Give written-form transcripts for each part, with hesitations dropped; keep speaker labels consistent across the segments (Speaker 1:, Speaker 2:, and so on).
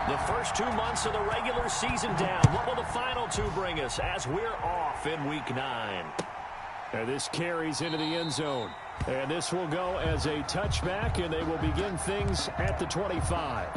Speaker 1: The first 2 months of the regular season down. What will the final two bring us as we're off in Week 9?
Speaker 2: And this carries into the end zone. And this will go as a touchback, and they will begin things at the 25.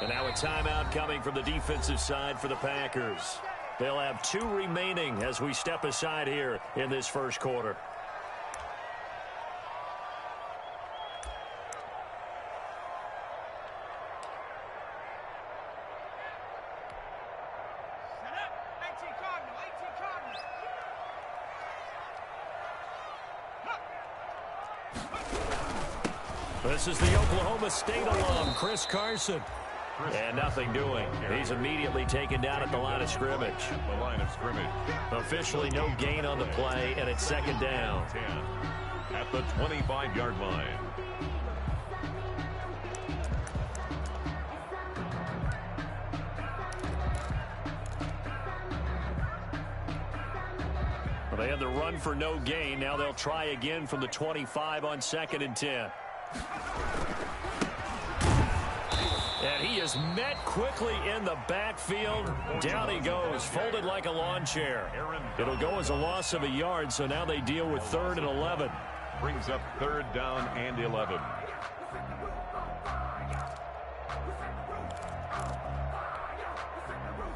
Speaker 1: And now a timeout coming from the defensive side for the Packers. They'll have 2 remaining as we step aside here in this first quarter. This is the Oklahoma State alum, Chris Carson. And nothing doing. He's immediately taken down at the line of scrimmage. Officially no gain on the play, and it's second down.
Speaker 3: At the 25-yard line.
Speaker 1: Well, they had the run for no gain. Now they'll try again from the 25 on 2nd and 10. And he is met quickly in the backfield. Down he goes, folded like a lawn chair. It'll go as a loss of a yard, so now they deal with 3rd and 11.
Speaker 3: Brings up 3rd down and 11.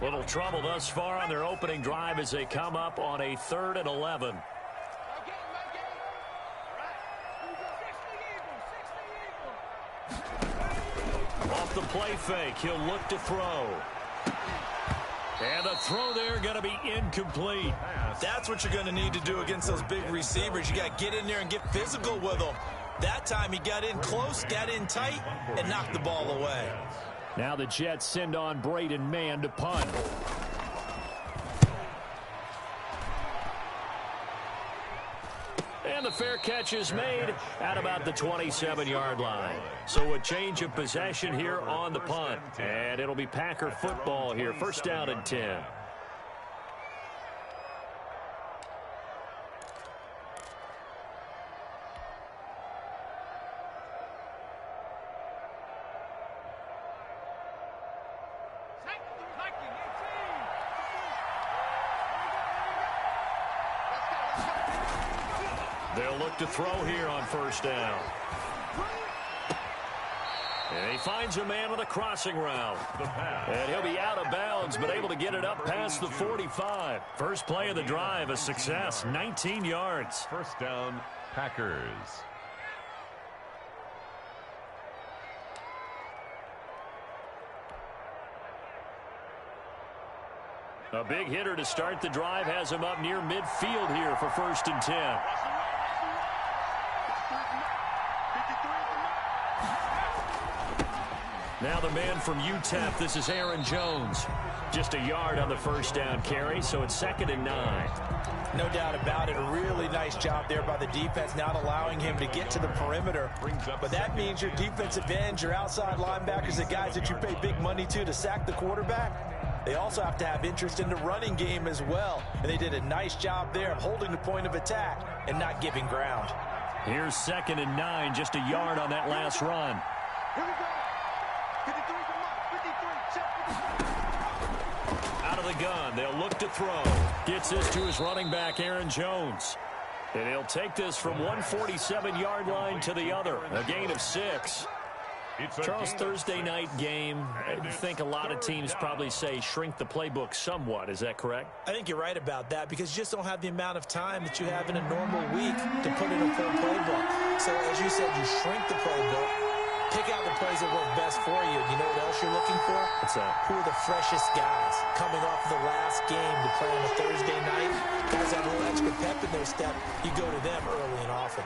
Speaker 1: Little trouble thus far on their opening drive as they come up on a 3rd and 11. Off the play fake, he'll look to throw. And the throw there going to be incomplete.
Speaker 4: That's what you're going to need to do against those big receivers. You got to get in there and get physical with them. That time he got in close, got in tight, and knocked the ball away.
Speaker 2: Now the Jets send on Braden Mann to punt.
Speaker 1: And the fair catch is made at about the 27-yard line. So a change of possession here on the punt. And it'll be Packer football here. 1st down and 10. They'll look to throw here on 1st down. And he finds a man on the crossing route. And he'll be out of bounds, but able to get it up past the 45. First play of the drive, a success, 19 yards.
Speaker 3: 1st down, Packers.
Speaker 1: A big hitter to start the drive has him up near midfield here for 1st and 10. Now the man from UTEP, this is Aaron Jones. Just a yard on the 1st down carry, so it's 2nd and 9.
Speaker 4: No doubt about it. A really nice job there by the defense, not allowing him to get to the perimeter. But that means your defensive ends, your outside linebackers, the guys that you pay big money to sack the quarterback, they also have to have interest in the running game as well. And they did a nice job there of holding the point of attack and not giving ground.
Speaker 1: Here's 2nd and 9, just a yard on that last run.
Speaker 5: Here we go. 53, come on. 53, check.
Speaker 1: Out of the gun, they'll look to throw. Gets this to his running back, Aaron Jones. And he'll take this from 147-yard line to the other. A gain of 6. Charles, Thursday night game, I think a lot of teams probably say shrink the playbook somewhat. Is that correct?
Speaker 4: I think you're right about that because you just don't have the amount of time that you have in a normal week to put in a full playbook. So as you said, you shrink the playbook, pick out the plays that work best for you. You know what else you're looking for?
Speaker 1: What's that?
Speaker 4: Who are the freshest guys coming off of the last game to play on a Thursday night? Guys have a little extra pep in their step. You go to them early and often.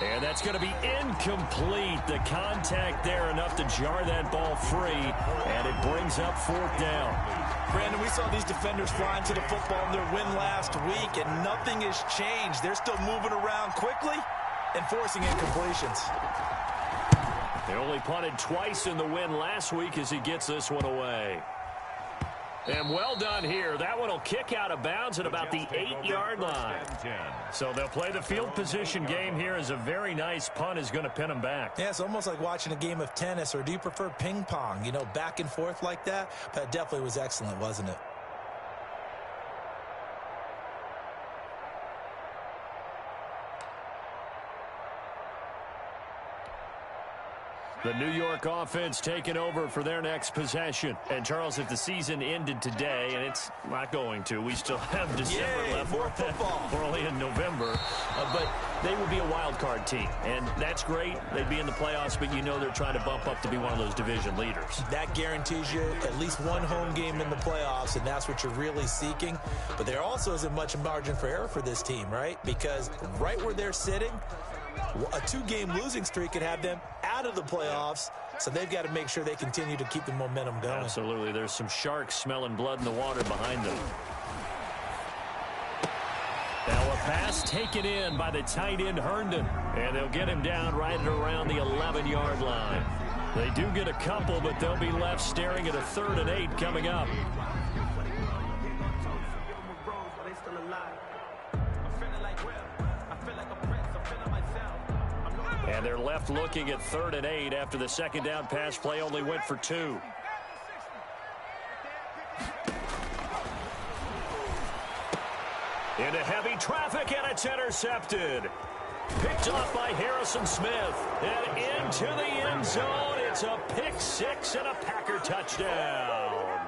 Speaker 1: And that's going to be incomplete. The contact there enough to jar that ball free, and it brings up 4th down.
Speaker 4: Brandon, we saw these defenders flying to the football in their win last week, and nothing has changed. They're still moving around quickly and forcing incompletions.
Speaker 2: They only punted twice in the win last week as he gets this one away. And well done here. That one will kick out of bounds at about the 8-yard line. So they'll play the field position game here as a very nice punt is going to pin them back.
Speaker 4: Yeah, it's almost like watching a game of tennis, or do you prefer ping pong? You know, back and forth like that? That definitely was excellent, wasn't it?
Speaker 2: The New York offense taking over for their next possession. And, Charles, if the season ended today, and it's not going to, we still have December left.
Speaker 4: More football.
Speaker 2: We're only in November. But they would be a wild card team. And that's great. They'd be in the playoffs, but you know they're trying to bump up to be one of those division leaders.
Speaker 4: That guarantees you at least one home game in the playoffs, and that's what you're really seeking. But there also isn't much margin for error for this team, right? Because right where they're sitting, a 2-game losing streak could have them out of the playoffs, so they've got to make sure they continue to keep the momentum going.
Speaker 2: Absolutely. There's some sharks smelling blood in the water behind them. Now a pass taken in by the tight end Herndon, and they'll get him down right at around the 11-yard line. They do get a couple, but they'll be left staring at a 3rd and 8 coming up. And they're left looking at 3rd and 8 after the second down pass play only went for 2. Into heavy traffic, and it's intercepted. Picked off by Harrison Smith. And into the end zone. It's a pick 6 and a Packer touchdown.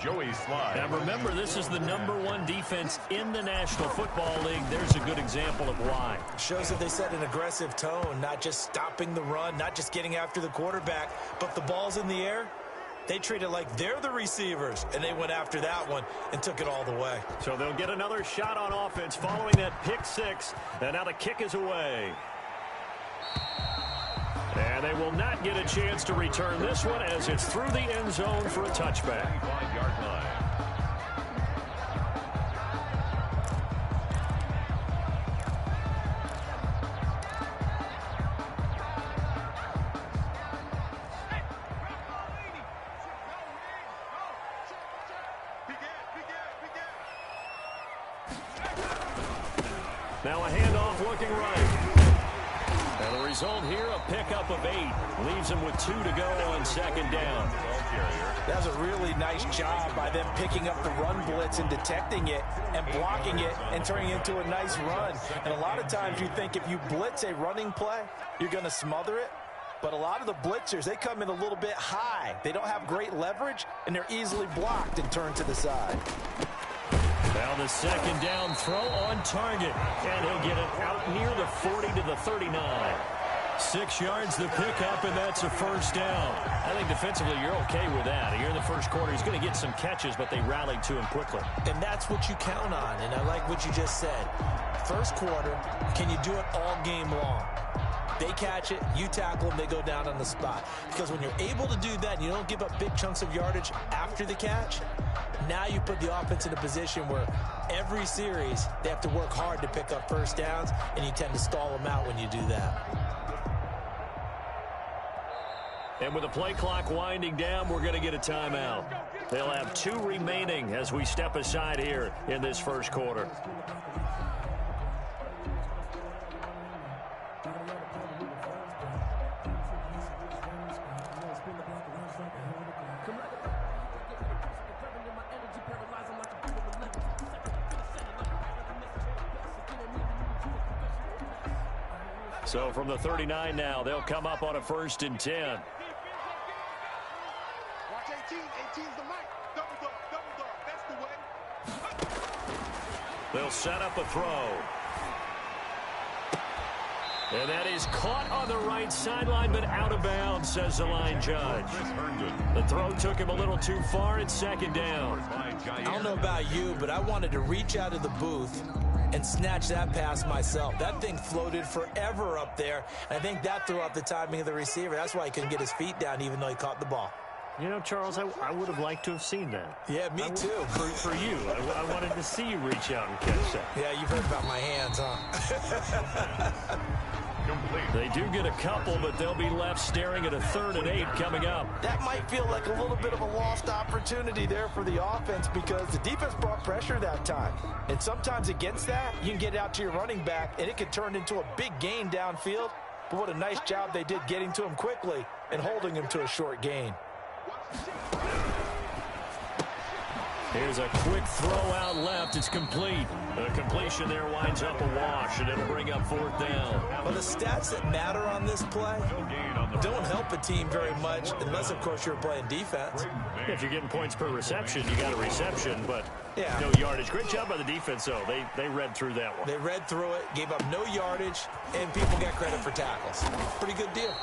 Speaker 3: Joey Slye.
Speaker 2: Now remember, this is the #1 defense in the National Football League. There's a good example of why.
Speaker 4: Shows that they set an aggressive tone, not just stopping the run, not just getting after the quarterback, but the ball's in the air. They treat it like they're the receivers, and they went after that one and took it all the way.
Speaker 2: So they'll get another shot on offense following that pick 6, and now the kick is away. And they will not get a chance to return this one as it's through the end zone for a touchback.
Speaker 3: 5-yard line.
Speaker 2: Now a handoff looking right. And the result here, a pickup of 8. Leaves them with 2 to go on second down.
Speaker 4: That was a really nice job by them picking up the run blitz and detecting it and blocking it and turning it into a nice run. And a lot of times you think if you blitz a running play, you're going to smother it. But a lot of the blitzers, they come in a little bit high. They don't have great leverage, and they're easily blocked and turned to the side.
Speaker 2: Now the second down throw on target, and he'll get it out near the 40 to the 39. 6 yards the pickup, and that's a first down. I think defensively you're okay with that. Here in the first quarter, he's going to get some catches, but they rallied to him quickly.
Speaker 4: And that's what you count on, and I like what you just said. First quarter, can you do it all game long? They catch it, you tackle them, they go down on the spot. Because when you're able to do that and you don't give up big chunks of yardage after the catch, now you put the offense in a position where every series they have to work hard to pick up first downs, and you tend to stall them out when you do that.
Speaker 2: And with the play clock winding down, we're going to get a timeout. They'll have 2 remaining as we step aside here in this first quarter. So from the 39 now, they'll come up on a 1st and 10.
Speaker 5: Watch 18. 18's the mic. Double dog. That's the way.
Speaker 2: They'll set up a throw. And that is caught on the right sideline, but out of bounds, says the line judge. The throw took him a little too far. It's second down.
Speaker 4: I don't know about you, but I wanted to reach out of the booth and snatch that pass myself. That thing floated forever up there. And I think that threw out the timing of the receiver. That's why he couldn't get his feet down even though he caught the ball.
Speaker 1: You know, Charles, I would have liked to have seen that.
Speaker 4: Yeah, me too.
Speaker 1: For you. I wanted to see you reach out and catch that.
Speaker 4: Yeah, you've heard about my hands, huh?
Speaker 1: They do get a couple, but they'll be left staring at a 3rd and 8 coming up.
Speaker 4: That might feel like a little bit of a lost opportunity there for the offense because the defense brought pressure that time. And sometimes against that, you can get out to your running back, and it could turn into a big gain downfield. But what a nice job they did getting to him quickly and holding him to a short gain.
Speaker 1: Here's a quick throw out left. It's complete. The completion there winds up a wash, and it'll bring up 4th down.
Speaker 4: Well, the stats that matter on this play don't help a team very much unless, of course, you're playing defense.
Speaker 1: If you're getting points per reception, you got a reception, but no yardage. Great job by the defense, though. They read through that one.
Speaker 4: They read through it, gave up no yardage, and people got credit for tackles. Pretty good deal.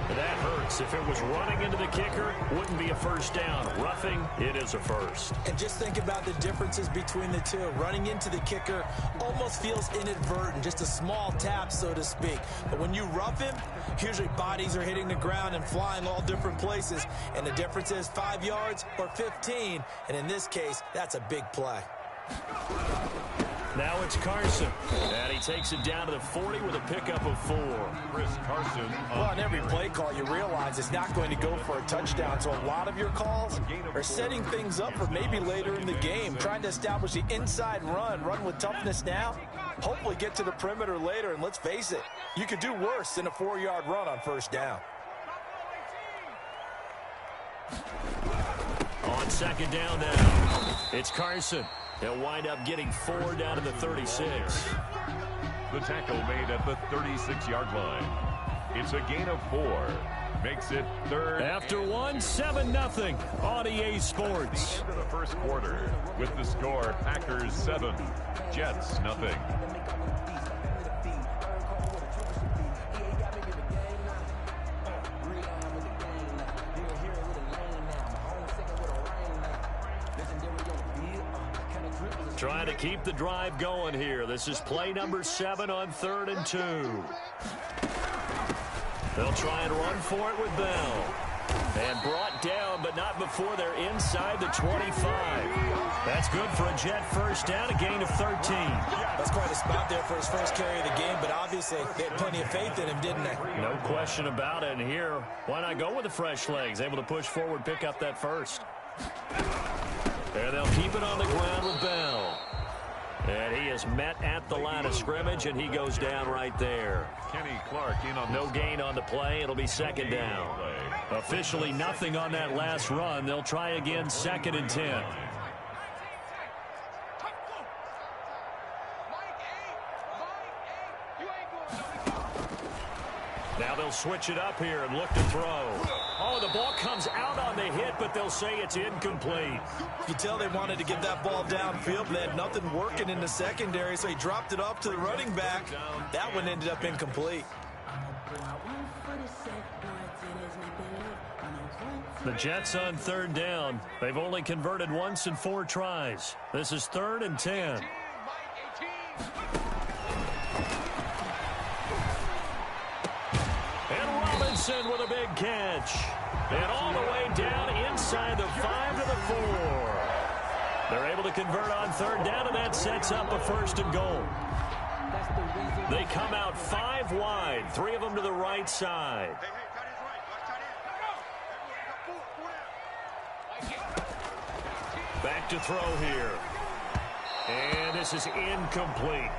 Speaker 1: That hurts. If it was running into the kicker, wouldn't be a 1st down. Roughing, it is a 1st.
Speaker 4: And just think about the differences between the two. Running into the kicker almost feels inadvertent, just a small tap, so to speak. But when you rough him, usually bodies are hitting the ground and flying all different places. And the difference is 5 yards or 15. And in this case, that's a big play.
Speaker 1: Now it's Carson, and he takes it down to the 40 with a pickup of 4.
Speaker 3: Chris Carson.
Speaker 4: Well, on every play call, you realize it's not going to go for a touchdown. So a lot of your calls are setting things up for maybe later in the game, trying to establish the inside run with toughness now, hopefully get to the perimeter later. And let's face it, you could do worse than a 4-yard run on 1st down.
Speaker 1: On 2nd down now, it's Carson. They'll wind up getting 4 down to the 36.
Speaker 3: The tackle made at the 36-yard line. It's a gain of 4. Makes it 3rd.
Speaker 1: After 1, 7-0 on EA Sports.
Speaker 3: Into the 1st quarter with the score Packers 7, Jets nothing.
Speaker 1: Trying to keep the drive going here. This is play number 7 on 3rd and 2. They'll try and run for it with Bell. And brought down, but not before they're inside the 25. That's good for a Jet 1st down, a gain of 13.
Speaker 4: That's quite a spot there for his first carry of the game, but obviously they had plenty of faith in him, didn't they?
Speaker 1: No question about it. And here, why not go with the fresh legs? Able to push forward, pick up that 1st. And they'll keep it on the ground with Bell. And he is met at the line of scrimmage, and he goes down right there.
Speaker 3: Kenny Clark in on
Speaker 1: no gain on the play. It'll be 2nd down. Officially nothing on that last run. They'll try again, 2nd and 10. Now they'll switch it up here and look to throw. Oh, the ball comes out on the hit, but they'll say it's incomplete.
Speaker 4: You can tell they wanted to get that ball downfield, but they had nothing working in the secondary, so he dropped it off to the running back. That one ended up incomplete.
Speaker 1: The Jets on 3rd down. They've only converted once in 4 tries. This is 3rd and 10. With a big catch. And all the way down inside the 5 to the 4. They're able to convert on 3rd down, and that sets up a 1st and goal. They come out 5 wide, 3 of them to the right side. Back to throw here. And this is incomplete.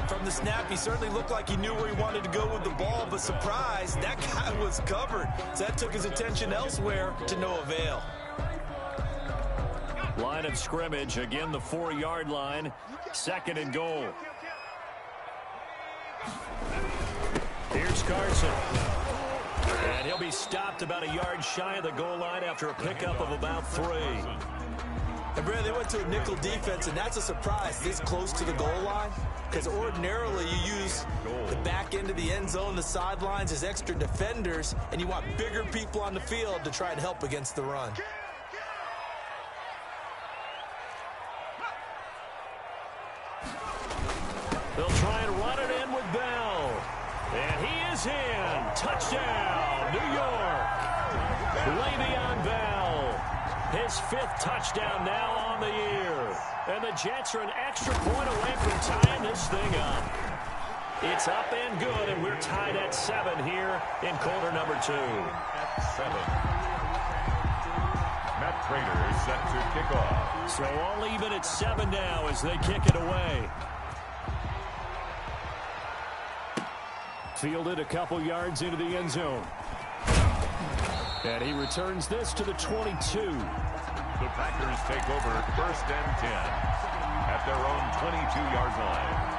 Speaker 4: From the snap, he certainly looked like he knew where he wanted to go with the ball, but surprise, that guy was covered. So that took his attention elsewhere to no avail.
Speaker 1: Line of scrimmage, again the 4-yard line, 2nd and goal. Here's Carson. And he'll be stopped about a yard shy of the goal line after a pickup of about 3.
Speaker 4: And Brad, they went to a nickel defense, and that's a surprise this close to the goal line. Because ordinarily you use the back end of the end zone, the sidelines as extra defenders, and you want bigger people on the field to try and help against the run.
Speaker 1: They'll try and run it in with Bell. And he is in. Touchdown, New York. Le'Veon Bell, his 5th touchdown now on the year. And the Jets are an extra point away from tying this thing up. It's up and good, and we're tied at 7 here in quarter number 2.
Speaker 3: At 7. Matt Prater is set to kick off.
Speaker 1: So all even at 7 now as they kick it away. Fielded a couple yards into the end zone. And he returns this to the 22.
Speaker 3: The Packers take over 1st and 10 at their own 22-yard line.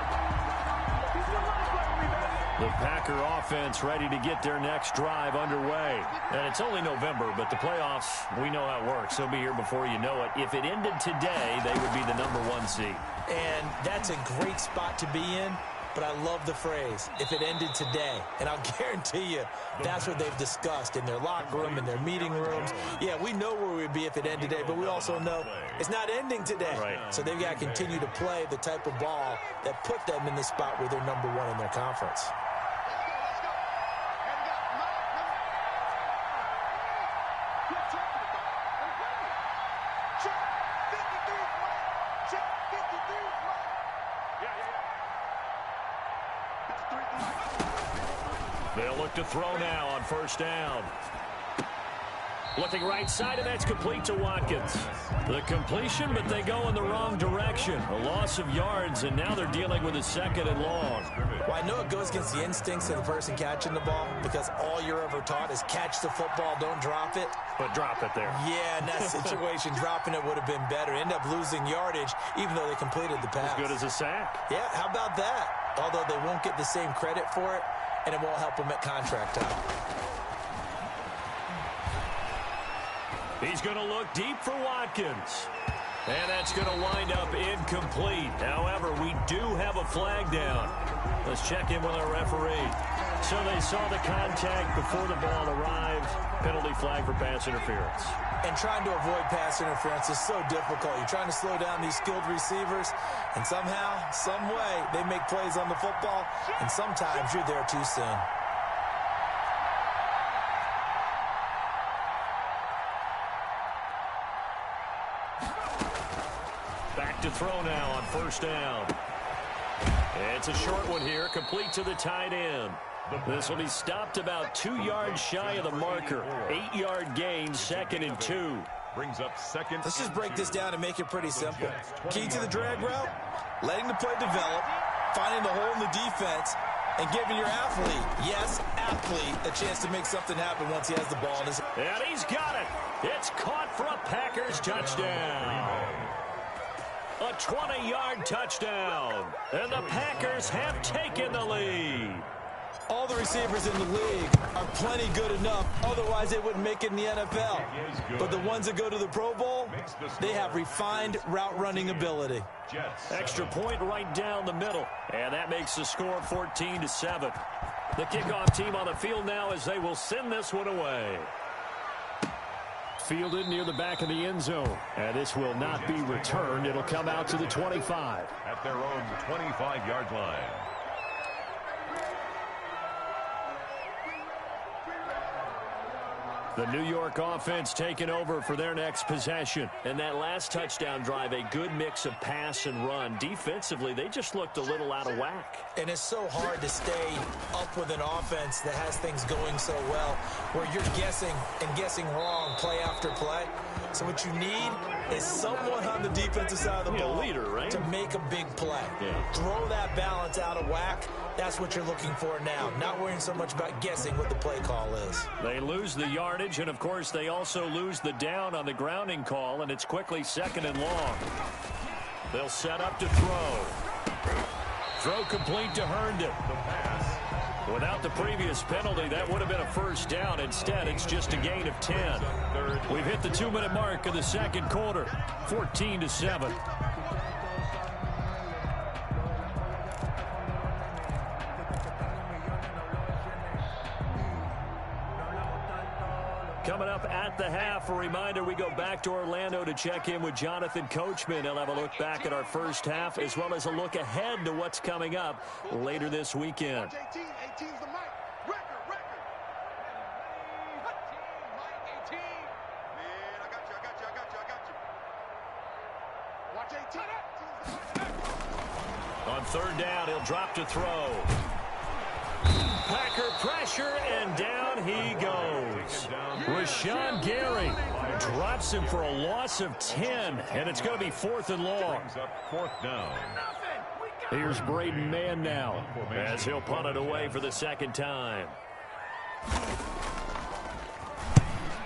Speaker 1: The Packer offense ready to get their next drive underway. And it's only November, but the playoffs, we know how it works. They'll be here before you know it. If it ended today, they would be the number 1 seed.
Speaker 4: And that's a great spot to be in. But I love the phrase, if it ended today. And I'll guarantee you, that's what they've discussed in their locker room, in their meeting rooms. Yeah, we know where we'd be if it ended today, but we also know it's not ending today.
Speaker 1: Right.
Speaker 4: So they've got to continue to play the type of ball that put them in the spot where they're number 1 in their conference.
Speaker 1: They'll look to throw now on 1st down. Looking right side, and that's complete to Watkins. The completion, but they go in the wrong direction. A loss of yards, and now they're dealing with a 2nd and long.
Speaker 4: Well, I know it goes against the instincts of the person catching the ball because all you're ever taught is catch the football, don't drop it.
Speaker 1: But drop it there.
Speaker 4: Yeah, in that situation, dropping it would have been better. End up losing yardage, even though they completed the pass.
Speaker 1: As good as a sack.
Speaker 4: Yeah, how about that? Although they won't get the same credit for it, and it won't help them at contract time.
Speaker 1: He's going to look deep for Watkins. And that's going to wind up incomplete. However, we do have a flag down. Let's check in with our referee. So they saw the contact before the ball arrived. Penalty flag for pass interference.
Speaker 4: And trying to avoid pass interference is so difficult. You're trying to slow down these skilled receivers, and somehow, some way, they make plays on the football, and sometimes you're there too soon.
Speaker 1: Back to throw now on 1st down. It's a short one here, complete to the tight end. This will be stopped about 2 yards shy of the marker. 8-yard gain, 2nd and 2.
Speaker 3: Brings up 2nd.
Speaker 4: Let's just break this down and make it pretty simple. Key to the drag route, letting the play develop, finding the hole in the defense, and giving your athlete, yes, athlete, a chance to make something happen once he has the ball in his hand.
Speaker 1: And he's got it. It's caught for a Packers touchdown. A 20-yard touchdown. And the Packers have taken the lead.
Speaker 4: All the receivers in the league are plenty good enough. Otherwise, they wouldn't make it in the NFL. But the ones that go to the Pro Bowl, they have refined route running ability.
Speaker 1: Extra point right down the middle. And that makes the score 14-7. The kickoff team on the field now as they will send this one away. Fielded near the back of the end zone. And this will not be returned. It'll come out to the 25.
Speaker 3: At their own 25-yard line.
Speaker 1: The New York offense taking over for their next possession. And that last touchdown drive, a good mix of pass and run. Defensively, they just looked a little out of whack.
Speaker 4: And it's so hard to stay up with an offense that has things going so well, where you're guessing and guessing wrong play after play. So what you need is someone on the defensive side of the ball,
Speaker 1: leader, right?
Speaker 4: To make a big play.
Speaker 1: Yeah.
Speaker 4: Throw that balance out of whack. That's what you're looking for now. Not worrying so much about guessing what the play call is.
Speaker 1: They lose the yardage, and of course they also lose the down on the grounding call, and it's quickly 2nd and long. They'll set up to throw. Throw complete to Herndon. Without the previous penalty, that would have been a 1st down. Instead, it's just a gain of 10. We've hit the 2-minute mark of the 2nd quarter, 14-7. Coming up at the half, a reminder, we go back to Orlando to check in with Jonathan Coachman. He'll have a look back at our first half as well as a look ahead to what's coming up later this weekend.
Speaker 5: 18's the mic. Record.
Speaker 1: On third down, he'll drop to throw. Packer pressure, and down he goes. Rashawn Gary drops him for a loss of 10, and it's going to be 4th and long.
Speaker 3: Fourth down.
Speaker 1: Here's Braden Mann now, as he'll punt it away for the second time.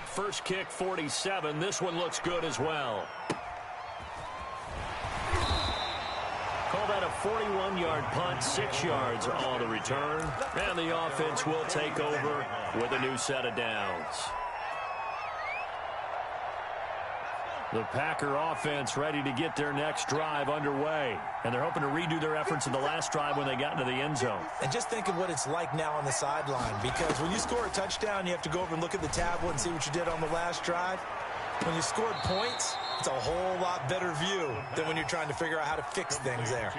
Speaker 1: First kick, 47. This one looks good as well. Call that a 41-yard punt, 6 yards on the return. And the offense will take over with a new set of downs. The Packer offense ready to get their next drive underway. And they're hoping to redo their efforts in the last drive when they got into the end zone.
Speaker 4: And just think of what it's like now on the sideline, because when you score a touchdown, you have to go over and look at the tablet and see what you did on the last drive. When you scored points, it's a whole lot better view than when you're trying to figure out how to fix things there.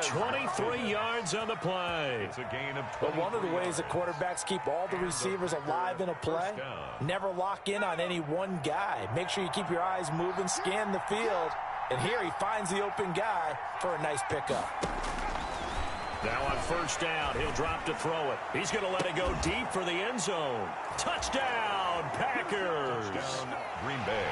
Speaker 1: 23 yards on the play.
Speaker 3: It's a gain of 20.
Speaker 4: But one of the ways that quarterbacks keep all the receivers alive in a play, never lock in on any one guy. Make sure you keep your eyes moving, scan the field, and here he finds the open guy for a nice pickup.
Speaker 1: Now on first down, he'll drop to throw it. He's going to let it go deep for the end zone. Touchdown, Packers.
Speaker 3: Touchdown, Green Bay.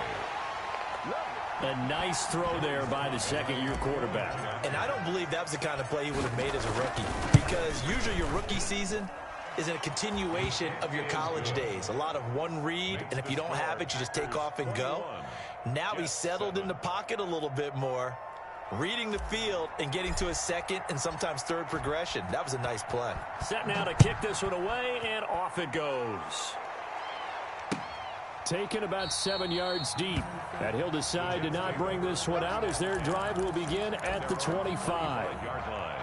Speaker 1: A nice throw there by the second-year quarterback.
Speaker 4: And I don't believe that was the kind of play he would have made as a rookie, because usually your rookie season is a continuation of your college days. A lot of one read, and if you don't have it, you just take off and go. Now he's settled in the pocket a little bit more, reading the field and getting to a second and sometimes third progression. That was a nice play.
Speaker 1: Set now to kick this one away, and off it goes. Taken about 7 yards deep. And he'll decide to not bring this one out as their drive will begin at the 25-yard line.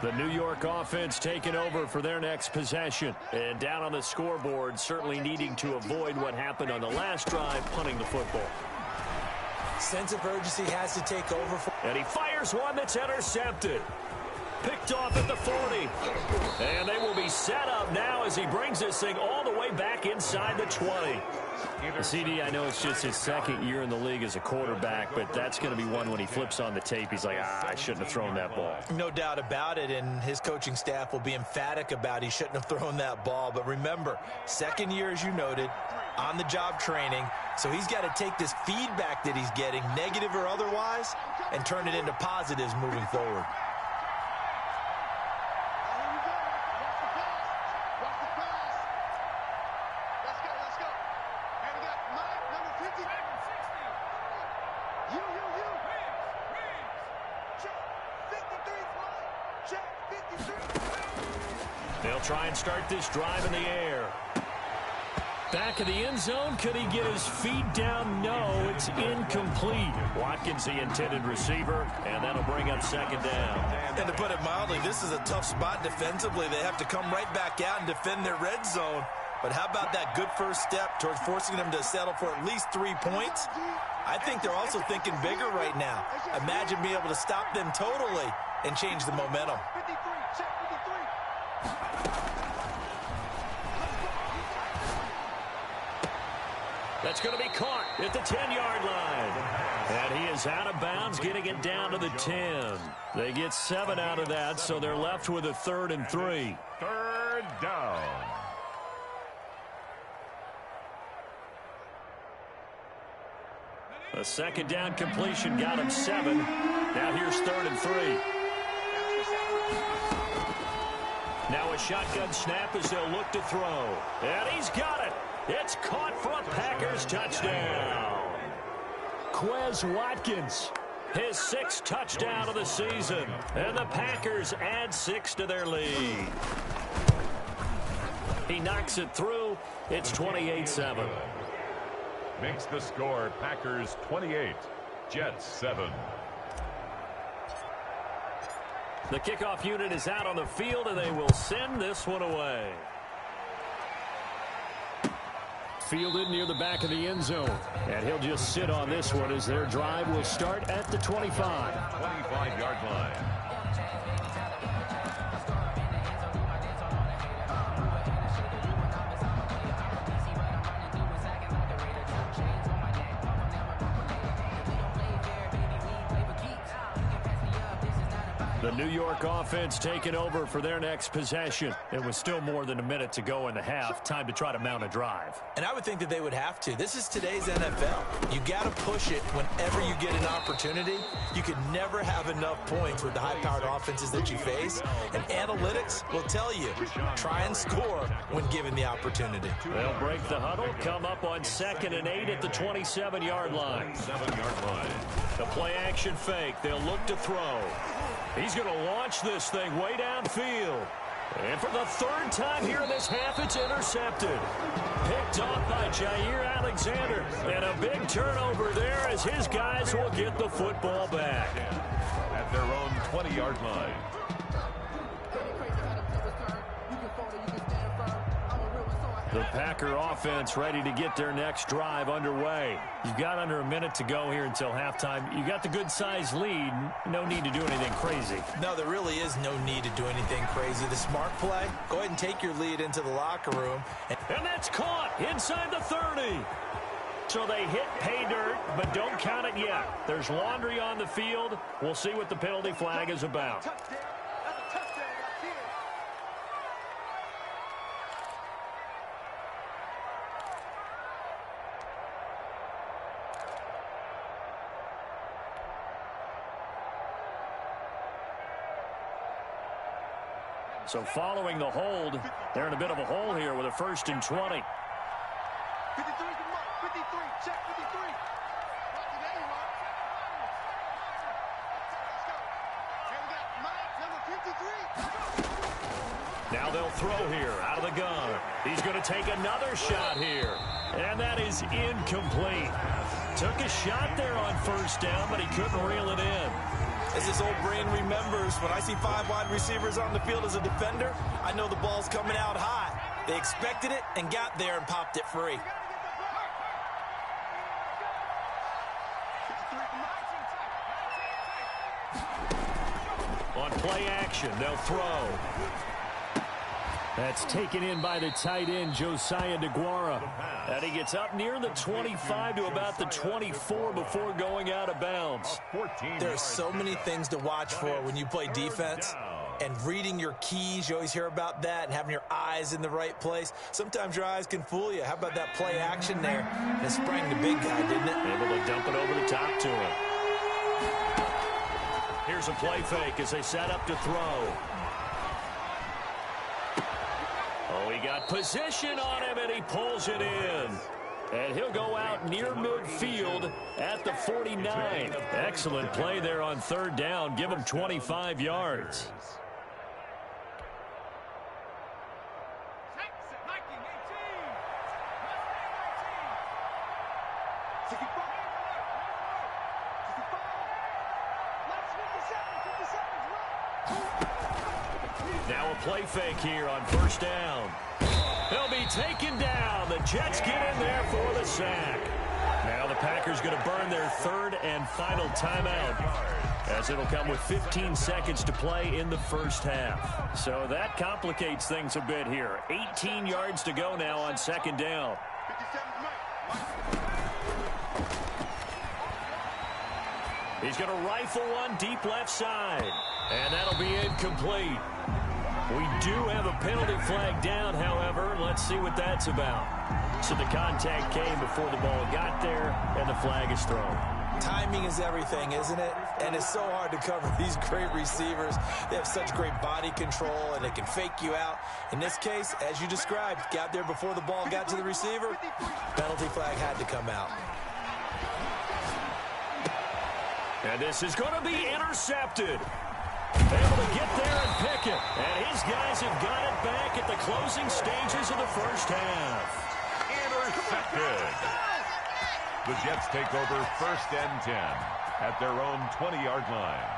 Speaker 1: The New York offense taking over for their next possession. And down on the scoreboard, certainly needing to avoid what happened on the last drive, punting the football.
Speaker 4: Sense of urgency has to take over.
Speaker 1: And he fires one that's intercepted. Picked off at the 40. And they will be set up now as he brings this thing all the way back inside the 20. CD, I know it's just his second year in the league as a quarterback, but that's going to be one when he flips on the tape. He's like, I shouldn't have thrown that ball.
Speaker 4: No doubt about it, and his coaching staff will be emphatic about he shouldn't have thrown that ball. But remember, second year, as you noted, on-the-job training, so he's got to take this feedback that he's getting, negative or otherwise, and turn it into positives moving forward.
Speaker 1: They'll try and start this drive in the air. Back of the end zone. Could he get his feet down? No, it's incomplete. Watkins, the intended receiver, and that'll bring up second down.
Speaker 4: And to put it mildly, this is a tough spot defensively. They have to come right back out and defend their red zone. But how about that good first step towards forcing them to settle for at least 3 points? I think they're also thinking bigger right now. Imagine being able to stop them totally and change the momentum.
Speaker 1: That's going to be caught at the 10-yard line. And he is out of bounds, getting it down to the 10. They get 7 out of that, so they're left with a 3rd and 3.
Speaker 3: Third down.
Speaker 1: A second down completion got him 7. Now here's 3rd and 3. Now a shotgun snap as they'll look to throw. And he's got it. It's caught for a Packers touchdown. Quez Watkins, his 6th touchdown of the season. And the Packers add 6 to their lead. He knocks it through. It's 28-7.
Speaker 3: Makes the score Packers 28, Jets 7.
Speaker 1: The kickoff unit is out on the field, and they will send this one away. Fielded near the back of the end zone. And he'll just sit on this one as their drive will start at the 25.
Speaker 3: 25-yard line.
Speaker 1: The New York offense taking over for their next possession. It was still more than a minute to go in the half. Time to try to mount a drive.
Speaker 4: And I would think that they would have to. This is today's NFL. You got to push it whenever you get an opportunity. You could never have enough points with the high-powered offenses that you face. And analytics will tell you, try and score when given the opportunity.
Speaker 1: They'll break the huddle, come up on 2nd and 8 at the 27-yard line.
Speaker 3: 7-yard line.
Speaker 1: The play action fake. They'll look to throw. He's going to launch this thing way downfield. And for the 3rd time here in this half, it's intercepted. Picked off by Jair Alexander. And a big turnover there as his guys will get the football back.
Speaker 3: At their own 20-yard line.
Speaker 1: The Packer offense ready to get their next drive underway. You've got under a minute to go here until halftime. You got the good-sized lead. No need to do anything crazy.
Speaker 4: No, there really is no need to do anything crazy. The smart play, go ahead and take your lead into the locker room.
Speaker 1: And that's caught inside the 30. So they hit pay dirt, but don't count it yet. There's laundry on the field. We'll see what the penalty flag is about. So following the hold, they're in a bit of a hole here with a 1st and 20.
Speaker 5: 53 to mark. 53. Check 53. Watch it anyway. Let's go. Here we got Mike, number 53.
Speaker 1: Now they'll throw here out of the gun. He's going to take another shot here. And that is incomplete. Took a shot there on 1st down, but he couldn't reel it in.
Speaker 4: As his old brain remembers, when I see 5 wide receivers on the field as a defender, I know the ball's coming out high. They expected it and got there and popped it free.
Speaker 1: On play action, they'll throw. That's taken in by the tight end, Josiah DeGuara. And he gets up near the 25 to about the 24 before going out of bounds.
Speaker 4: There are so many things to watch for when you play defense. And reading your keys, you always hear about that, and having your eyes in the right place. Sometimes your eyes can fool you. How about that play action there? And it sprang the big guy, didn't it?
Speaker 1: Able to dump it over the top to him. Here's a play fake as they set up to throw. Oh, he got position on him, and he pulls it in. And he'll go out near midfield at the 49. Excellent play there on 3rd down. Give him 25 yards. Now a play fake here on 1st down. He'll be taken down. The Jets get in there for the sack. Now the Packers going to burn their 3rd and final timeout, as it'll come with 15 seconds to play in the 1st half. So that complicates things a bit here. 18 yards to go now on 2nd down.
Speaker 5: 57's Mike.
Speaker 1: He's going to rifle one deep left side, and that'll be incomplete. We do have a penalty flag down, however. Let's see what that's about. So the contact came before the ball got there, and the flag is thrown.
Speaker 4: Timing is everything, isn't it? And it's so hard to cover these great receivers. They have such great body control, and they can fake you out. In this case, as you described, got there before the ball got to the receiver. Penalty flag had to come out.
Speaker 1: And this is going to be intercepted. Able to get there and pick it. And his guys have got it back at the closing stages of the 1st half.
Speaker 3: Intercepted. The Jets take over 1st and 10 at their own 20-yard line.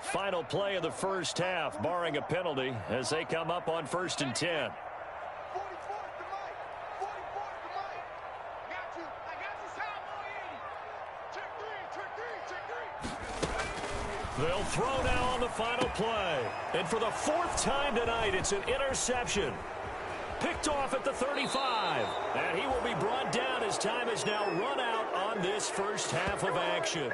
Speaker 1: Final play of the 1st half, barring a penalty, as they come up on 1st and 10.
Speaker 5: 44's to Mike. 44's to Mike. I got you. Side 180. Check 3.
Speaker 1: They'll throw now on the final play. And for the fourth time tonight, it's an interception. Picked off at the 35. And he will be brought down as time has now run out on this first half of action.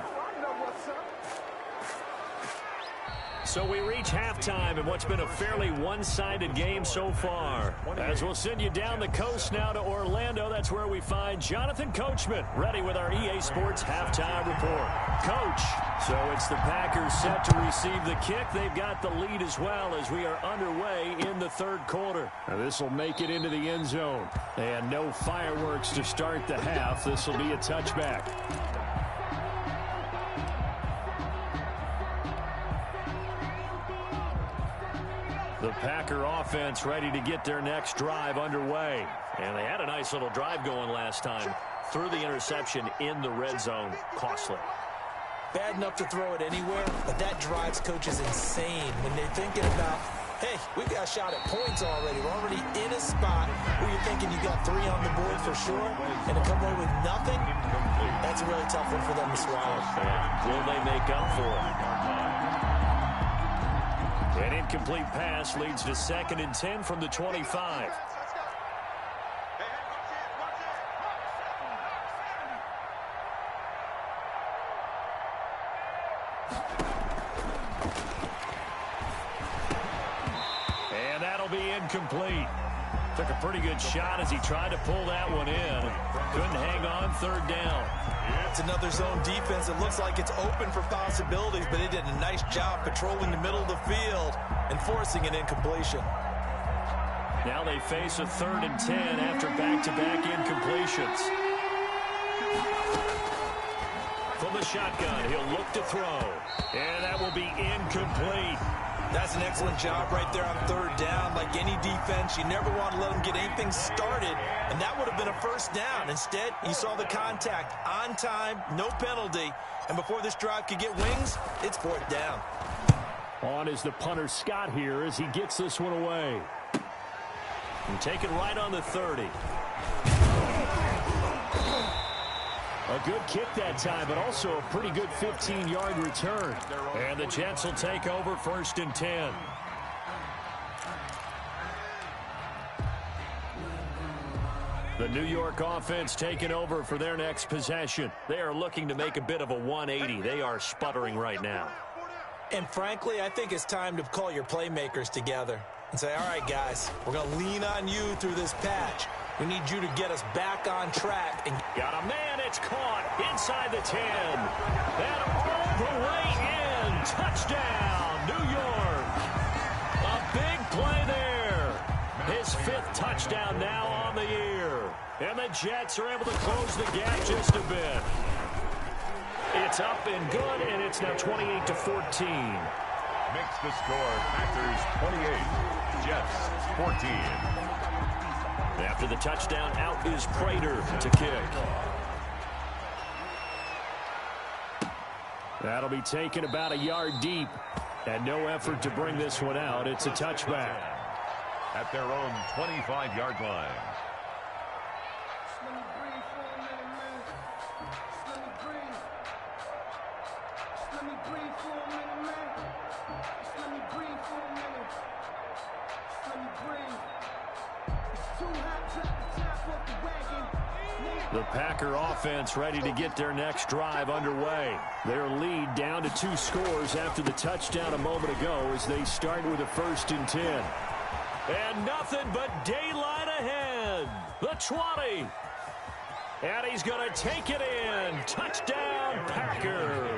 Speaker 1: So we reach halftime in what's been a fairly one-sided game so far. As we'll send you down the coast now to Orlando, that's where we find Jonathan Coachman ready with our EA Sports halftime report. Coach, so it's the Packers set to receive the kick. They've got the lead as well as we are underway in the third quarter. Now this will make it into the end zone. And no fireworks to start the half. This will be a touchback. The Packer offense ready to get their next drive underway. And they had a nice little drive going last time. Threw the interception in the red zone. Costly.
Speaker 4: Bad enough to throw it anywhere, but that drives coaches insane when they're thinking about, hey, we've got a shot at points already. We're already in a spot where you're thinking you got 3 on the board for sure, and to come away with nothing, that's a really tough one for them to swallow.
Speaker 1: Will they make up for it? An incomplete pass leads to 2nd and 10 from the 25. And that'll be incomplete. Took a pretty good shot as he tried to pull that one in. Couldn't hang on 3rd down.
Speaker 4: It's another zone defense. It looks like it's open for possibilities, but it did a nice job patrolling the middle of the field and forcing an incompletion.
Speaker 1: Now they face a 3rd and 10 after back-to-back incompletions. From the shotgun, he'll look to throw. And that will be incomplete.
Speaker 4: That's an excellent job right there on 3rd down. Like any defense, you never want to let them get anything started, and that would have been a 1st down. Instead, you saw the contact on time, no penalty, and before this drive could get wings, it's 4th down.
Speaker 1: On is the punter Scott here as he gets this one away. And take it right on the 30. A good kick that time, but also a pretty good 15-yard return. And the Jets will take over 1st and 10. The New York offense taking over for their next possession. They are looking to make a bit of a 180. They are sputtering right now.
Speaker 4: And frankly, I think it's time to call your playmakers together and say, all right, guys, we're going to lean on you through this patch. We need you to get us back on track. And
Speaker 1: got a man, it's caught inside the 10. And all the way in. Touchdown, New York. A big play there. His 5th touchdown now on the year. And the Jets are able to close the gap just a bit. It's up and good, and it's now 28-14.
Speaker 3: Makes the score Packers 28, Jets 14.
Speaker 1: After the touchdown, out is Prater to kick. That'll be taken about a yard deep. And no effort to bring this one out. It's a touchback.
Speaker 3: At their own 25-yard line.
Speaker 1: The Packer offense ready to get their next drive underway. Their lead down to 2 scores after the touchdown a moment ago as they start with a 1st and 10. And nothing but daylight ahead. The 20. And he's going to take it in. Touchdown, Packers.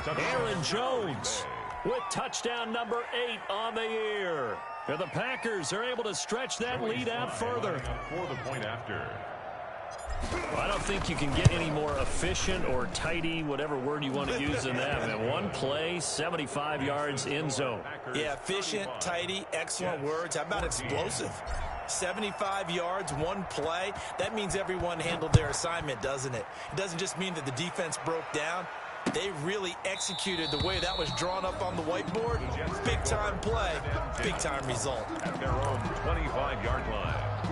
Speaker 1: Aaron Jones with touchdown number 8 on the year. And the Packers are able to stretch that lead out further.
Speaker 3: For the point after.
Speaker 1: I don't think you can get any more efficient or tidy, whatever word you want to use than that. And one play, 75 yards in zone.
Speaker 4: Yeah, efficient, tidy, excellent words. How about explosive? 75 yards, one play. That means everyone handled their assignment, doesn't it? It doesn't just mean that the defense broke down. They really executed the way that was drawn up on the whiteboard. Big-time play, big-time result.
Speaker 3: At their own 25-yard line.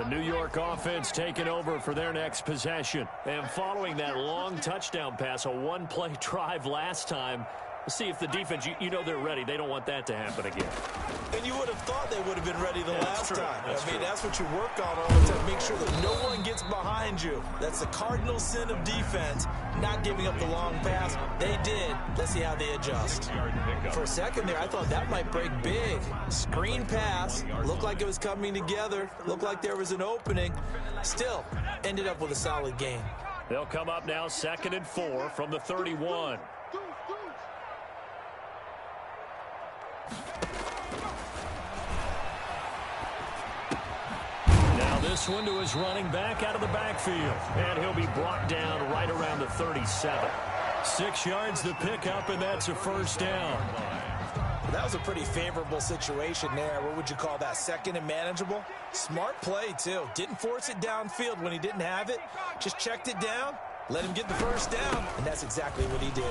Speaker 1: The New York offense taking over for their next possession. And following that long touchdown pass, a one-play drive last time, we'll see if the defense, you know they're ready. They don't want that to happen again.
Speaker 4: And you would have thought they would have been ready the last time. That's what you work on all the time. Make sure that no one gets behind you. That's the cardinal sin of defense, not giving up the long pass. They did. Let's see how they adjust. For a second there, I thought that might break big. Screen pass. Looked like it was coming together. Looked like there was an opening. Still, ended up with a solid game.
Speaker 1: They'll come up now 2nd and 4 from the 31. This one to his running back out of the backfield. And he'll be brought down right around the 37. 6 yards to pick up, and that's a first down.
Speaker 4: That was a pretty favorable situation there. What would you call that? 2nd and manageable? Smart play, too. Didn't force it downfield when he didn't have it. Just checked it down, let him get the first down, and that's exactly what he did.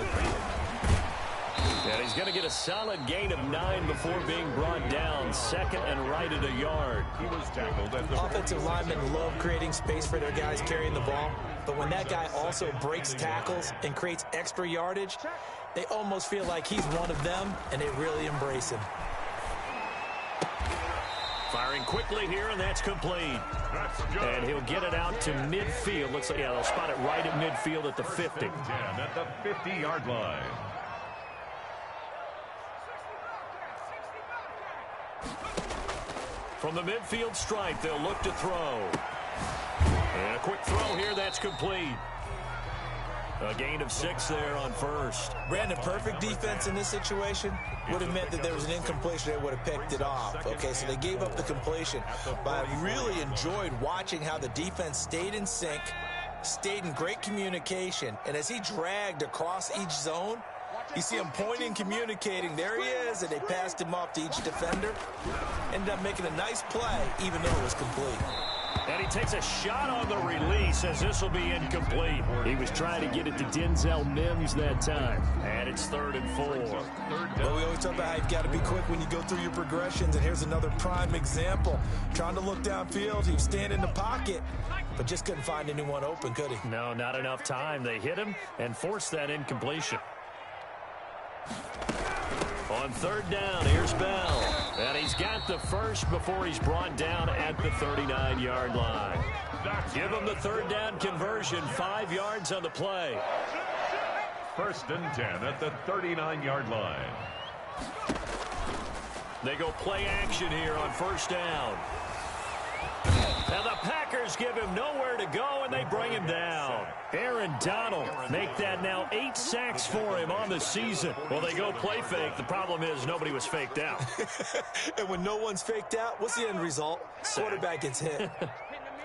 Speaker 1: And he's going to get a solid gain of 9 before being brought down. 2nd and right at a yard.
Speaker 3: He was tackled at the
Speaker 4: offensive linemen love creating space for their guys carrying the ball. But when that guy also breaks tackles and creates extra yardage, they almost feel like he's one of them, and they really embrace him.
Speaker 1: Firing quickly here, and that's complete. And he'll get it out to midfield. Looks like, they'll spot it right at midfield at the 50.
Speaker 3: At the 50-yard line.
Speaker 1: From the midfield stripe, they'll look to throw. And a quick throw here, that's complete. A gain of 6 there on first.
Speaker 4: Brandon, perfect defense in this situation would have meant that there was an incompletion. They would have picked it off. Okay, so they gave up the completion. But I really enjoyed watching how the defense stayed in sync, stayed in great communication, and as he dragged across each zone, you see him pointing, communicating. There he is, and they passed him off to each defender. Ended up making a nice play, even though it was complete.
Speaker 1: And he takes a shot on the release as this will be incomplete. He was trying to get it to Denzel Mims that time. And it's 3rd and 4.
Speaker 4: Well, we always talk about how you've got to be quick when you go through your progressions, and here's another prime example. Trying to look downfield, he was standing in the pocket, but just couldn't find anyone open, could he?
Speaker 1: No, not enough time. They hit him and forced that incompletion. On 3rd down, here's Bell. And he's got the first before he's brought down at the 39-yard line. Give him the 3rd down conversion, 5 yards on the play.
Speaker 3: 1st and 10 at the 39-yard line.
Speaker 1: They go play action here on 1st down. And the Packers give him nowhere to go, and they bring him down. Aaron Donald make that now 8 sacks for him on the season. Well, they go play fake. The problem is nobody was faked out.
Speaker 4: And when no one's faked out, what's the end result? Quarterback gets hit.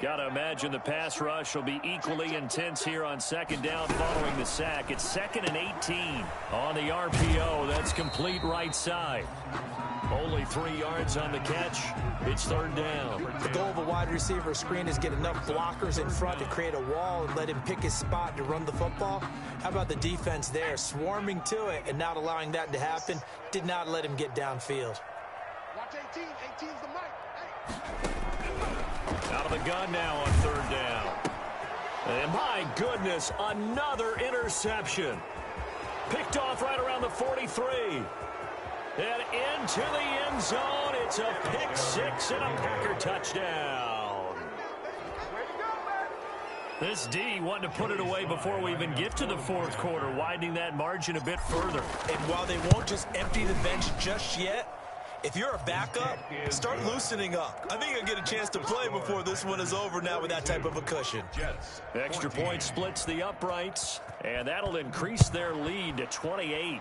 Speaker 1: Got to imagine the pass rush will be equally intense here on 2nd down following the sack. It's 2nd and 18 on the RPO. That's complete right side. Only 3 yards on the catch. It's 3rd down.
Speaker 4: The goal of a wide receiver screen is get enough blockers in front to create a wall and let him pick his spot to run the football. How about the defense there, swarming to it and not allowing that to happen? Did not let him get downfield.
Speaker 5: Watch 18. 18's the mic. Hey.
Speaker 1: Out of the gun now on 3rd down. And my goodness, another interception. Picked off right around the 43. And into the end zone, it's a pick 6 and a Packer touchdown. This D wanting to put it away before we even get to the 4th quarter, widening that margin a bit further.
Speaker 4: And while they won't just empty the bench just yet, if you're a backup, start loosening up. I think you'll get a chance to play before this one is over now with that type of a cushion.
Speaker 1: Extra point splits the uprights, and that'll increase their lead to 28.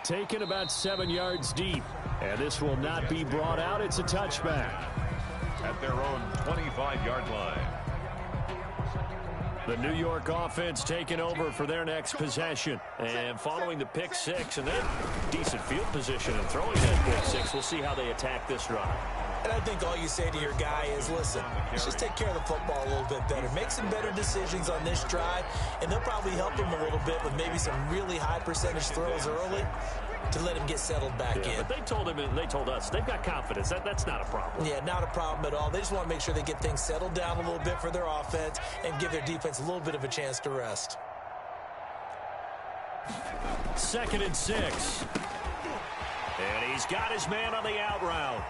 Speaker 1: Taken about 7 yards deep, and this will not be brought out. It's a touchback.
Speaker 3: At their own 25-yard line.
Speaker 1: The New York offense taking over for their next possession. And following the pick 6, and then decent field position and throwing that pick 6, we'll see how they attack this drive.
Speaker 4: And I think all you say to your guy is, listen, let's just take care of the football a little bit better. Make some better decisions on this drive, and they'll probably help him a little bit with maybe some really high percentage throws early. to let him get settled back in.
Speaker 2: But they told us they've got confidence. That's not a problem.
Speaker 4: Yeah, not a problem at all. They just want to make sure they get things settled down a little bit for their offense and give their defense a little bit of a chance to rest.
Speaker 1: 2nd and 6. And he's got his man on the out route.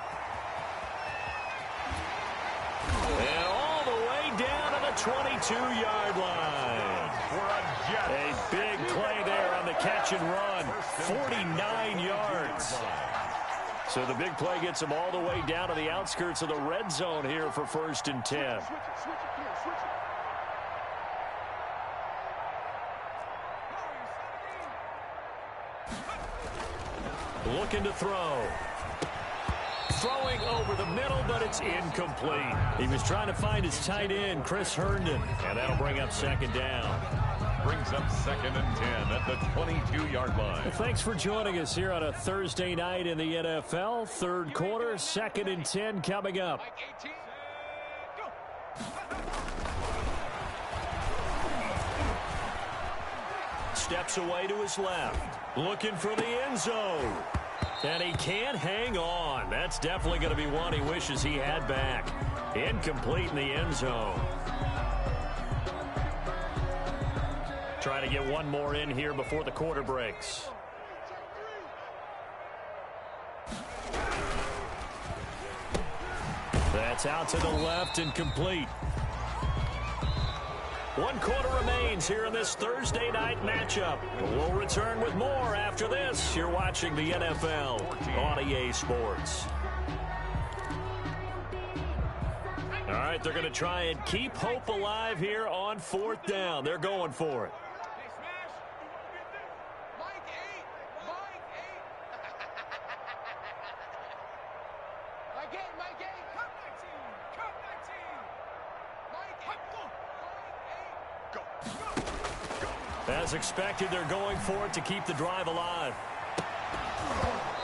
Speaker 1: And all the way down to the 22-yard line. A big play there on the catch and run. 49 yards. So the big play gets him all the way down to the outskirts of the red zone here for 1st and 10. Looking to throw. Throwing over the middle, but it's incomplete. He was trying to find his tight end, Chris Herndon, and that'll bring up 2nd down.
Speaker 3: Brings up 2nd and 10 at the 22-yard line.
Speaker 1: Well, thanks for joining us here on a Thursday night in the NFL. 3rd quarter, 2nd and 10 coming up. Steps away to his left. Looking for the end zone. And he can't hang on. That's definitely going to be one he wishes he had back. Incomplete in the end zone. Trying to get one more in here before the quarter breaks. That's out to the left and complete. 1 quarter remains here in this Thursday night matchup. We'll return with more after this. You're watching the NFL on EA Sports. All right, they're going to try and keep hope alive here on 4th down. They're going for it. As expected, they're going for it to keep the drive alive.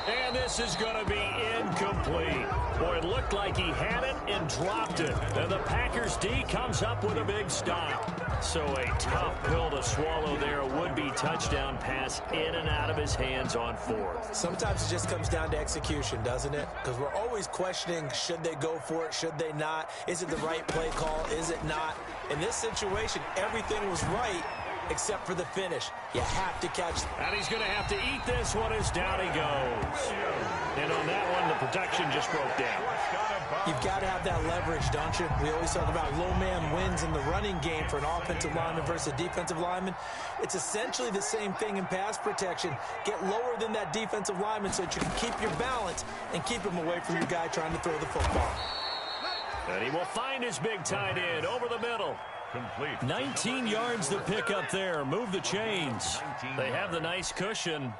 Speaker 1: And this is going to be incomplete. Boy, it looked like he had it and dropped it. And the Packers D comes up with a big stop. So a tough pill to swallow there. A would-be touchdown pass in and out of his hands on 4th.
Speaker 4: Sometimes it just comes down to execution, doesn't it? Because we're always questioning, should they go for it, should they not? Is it the right play call, is it not? In this situation, everything was right, except for the finish. You have to catch.
Speaker 1: And he's going to have to eat this one as down he goes. And on that one, the protection just broke down.
Speaker 4: You've got to have that leverage, don't you? We always talk about low man wins in the running game for an offensive lineman versus a defensive lineman. It's essentially the same thing in pass protection. Get lower than that defensive lineman so that you can keep your balance and keep him away from your guy trying to throw the football.
Speaker 1: And he will find his big tight end over the middle.
Speaker 3: Complete.
Speaker 1: 19 yards to pick up there. Move the chains. They have the nice cushion.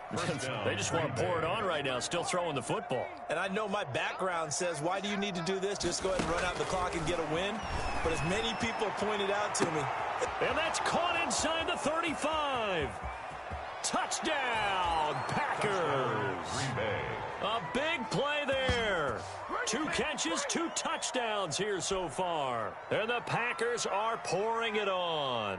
Speaker 1: They just want to pour it on right now, still throwing the football.
Speaker 4: And I know my background says, why do you need to do this? Just go ahead and run out the clock and get a win. But as many people pointed out to me.
Speaker 1: And that's caught inside the 35. Touchdown, Packers. A big play there. 2 catches, 2 touchdowns here so far. And the Packers are pouring it on.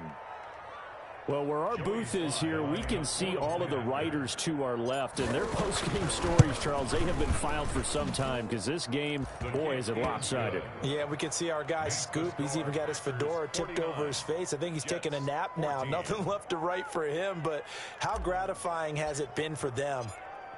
Speaker 1: Well, where our booth is here, we can see all of the writers to our left. And their post-game stories, Charles, they have been filed for some time because this game, boy, is it lopsided.
Speaker 4: Yeah, we can see our guy Scoop. He's even got his fedora tipped over his face. I think he's taking a nap now. Nothing left to write for him. But how gratifying has it been for them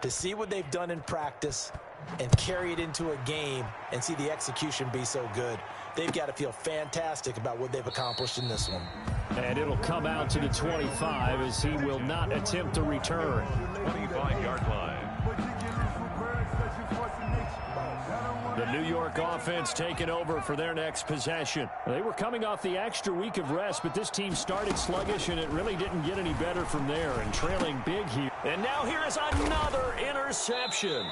Speaker 4: to see what they've done in practice and carry it into a game and see the execution be so good? They've got to feel fantastic about what they've accomplished in this one.
Speaker 1: And it'll come out to the 25 as he will not attempt to return.
Speaker 3: 25-yard line.
Speaker 1: The New York offense taking over for their next possession. They were coming off the extra week of rest, but this team started sluggish, and it really didn't get any better from there, and trailing big here. And now here is another interception.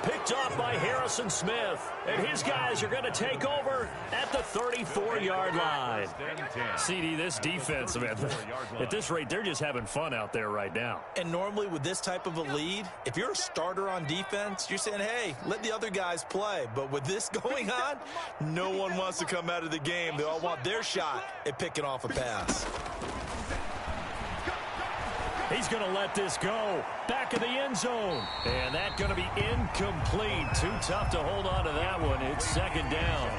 Speaker 1: Picked off by Harrison Smith. And his guys are going to take over at the 34-yard line. CD, this defense, man, at this rate, they're just having fun out there right now.
Speaker 4: And normally with this type of a lead, if you're a starter on defense, you're saying, hey, let the other guys play. But with this going on, no one wants to come out of the game. They all want their shot at picking off a pass.
Speaker 1: He's going to let this go. Back of the end zone. And that's going to be incomplete. Too tough to hold on to that one. It's second down.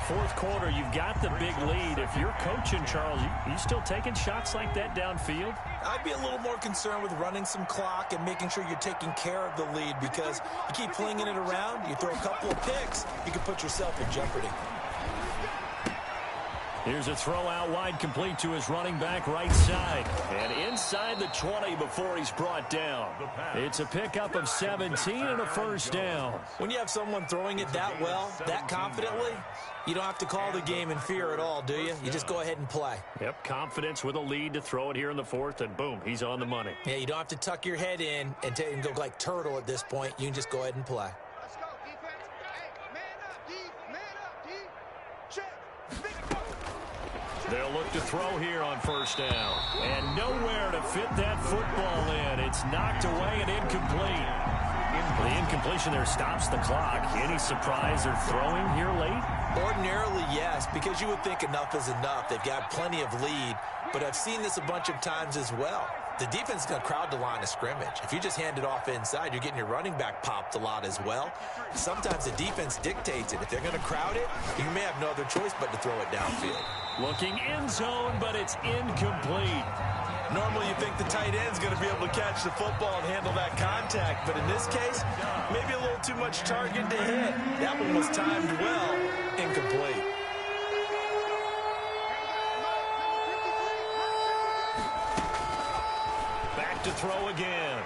Speaker 1: Fourth quarter, you've got the big lead. If you're coaching, Charles, you still taking shots like that downfield?
Speaker 4: I'd be a little more concerned with running some clock and making sure you're taking care of the lead, because you keep flinging it around, you throw a couple of picks, you can put yourself in jeopardy.
Speaker 1: Here's a throw out wide, complete to his running back right side. And inside the 20 before he's brought down. It's a pickup of 17 and a first down.
Speaker 4: When you have someone throwing it that well, that confidently, you don't have to call the game in fear at all, do you? You just go ahead and play.
Speaker 1: Yep, confidence with a lead to throw it here in the fourth, and boom, he's on the money.
Speaker 4: Yeah, you don't have to tuck your head in and go like turtle at this point. You can just go ahead and play.
Speaker 5: Let's go, defense. Hey, man up, D. Man up, D. Check. Big go.
Speaker 1: They'll look to throw here on first down. And nowhere to fit that football in. It's knocked away and incomplete. The incompletion there stops the clock. Any surprise they're throwing here late?
Speaker 4: Ordinarily, yes, because you would think enough is enough. They've got plenty of lead, but I've seen this a bunch of times as well. The defense is going to crowd the line of scrimmage. If you just hand it off inside, you're getting your running back popped a lot as well. Sometimes the defense dictates it. If they're going to crowd it, you may have no other choice but to throw it downfield.
Speaker 1: Looking end zone, but it's incomplete.
Speaker 4: Normally you think the tight end's going to be able to catch the football and handle that contact, but in this case, maybe a little too much target to hit. That one was timed well, incomplete.
Speaker 1: Back to throw again.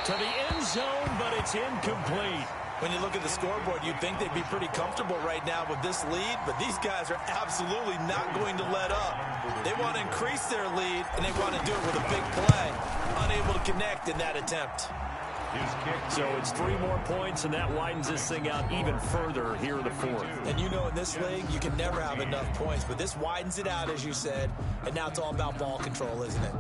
Speaker 1: To the end zone, but it's incomplete.
Speaker 4: When you look at the scoreboard, you'd think they'd be pretty comfortable right now with this lead, but these guys are absolutely not going to let up. They want to increase their lead, and they want to do it with a big play. Unable to connect in that attempt.
Speaker 1: So it's 3 more points, and that widens this thing out even further here in the fourth.
Speaker 4: And you know in this league, you can never have enough points, but this widens it out, as you said, and now it's all about ball control, isn't it?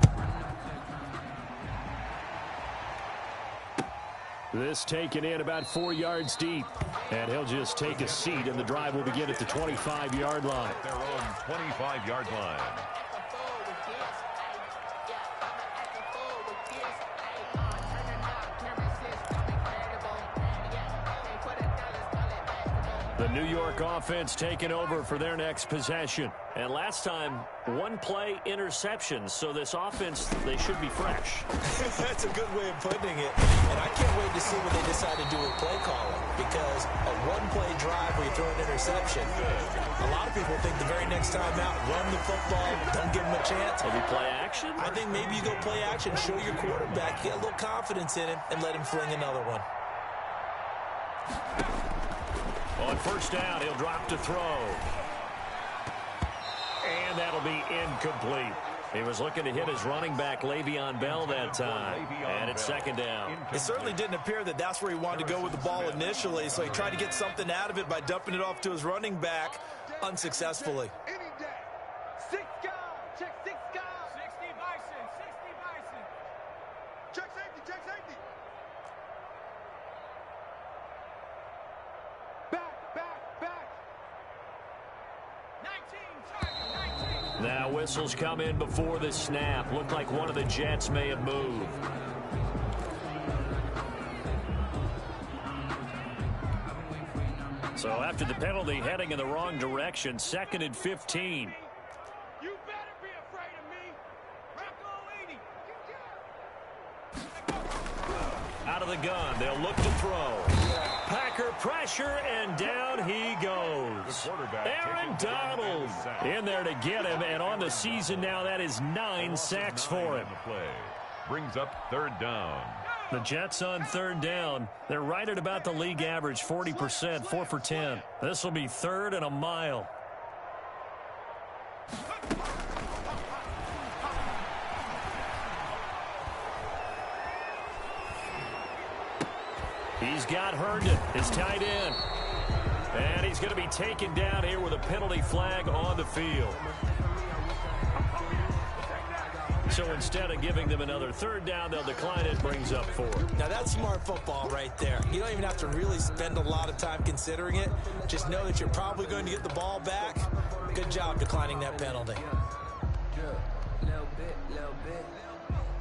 Speaker 1: This taken in about 4 yards deep. And he'll just take a seat, and the drive will begin at the 25-yard line.
Speaker 3: Their own 25-yard line.
Speaker 1: The New York offense taking over for their next possession. And last time, 1-play interception. So this offense, they should be fresh.
Speaker 4: That's a good way of putting it. And I can't wait to see what they decide to do with play calling. Because a 1-play drive where you throw an interception, a lot of people think the very next time out, run the football, don't give them a chance.
Speaker 1: Maybe play action?
Speaker 4: I think maybe you go play action, show your quarterback, get a little confidence in him, and let him fling another one.
Speaker 1: On first down, he'll drop to throw. And that'll be incomplete. He was looking to hit his running back, Le'Veon Bell, that time. And it's second down.
Speaker 4: It certainly didn't appear that that's where he wanted to go with the ball initially, so he tried to get something out of it by dumping it off to his running back unsuccessfully.
Speaker 5: Any day. 6 guys. Check 6 guys. 60 Bison. 60 Bison. Check safety. Check safety. Back. 19. Target. 19.
Speaker 1: Now whistles come in before the snap. Looked like one of the Jets may have moved. So after the penalty, heading in the wrong direction, 2nd and 15.
Speaker 5: You better be afraid of me. Rocco 80.
Speaker 1: Out of the gun, they'll look to throw. Packer pressure, and down he goes. Aaron Donald in there to get him, and on the season now, that is 9 sacks for him.
Speaker 3: Brings up 3rd down.
Speaker 1: The Jets on 3rd down. They're right at about the league average, 40%, 4 for 10. This will be 3rd and a mile. He's got Herndon, his tight end. And he's going to be taken down here with a penalty flag on the field. So instead of giving them another 3rd down, they'll decline it. Brings up 4.
Speaker 4: Now that's smart football right there. You don't even have to really spend a lot of time considering it. Just know that you're probably going to get the ball back. Good job declining that penalty.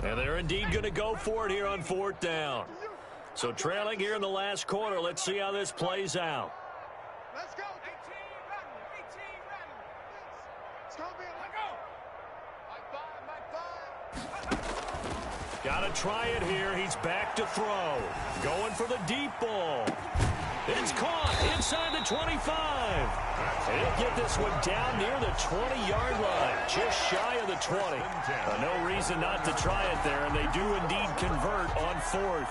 Speaker 1: And they're indeed going to go for it here on 4th down. So trailing here in the last quarter. Let's see how this plays out.
Speaker 5: Let's go. 18 ready. It's going to be a let go. My five.
Speaker 1: Got to try it here. He's back to throw. Going for the deep ball. It's caught inside the 25. He'll get this one down near the 20-yard line, just shy of the 20. No reason not to try it there, and they do indeed convert on 4th.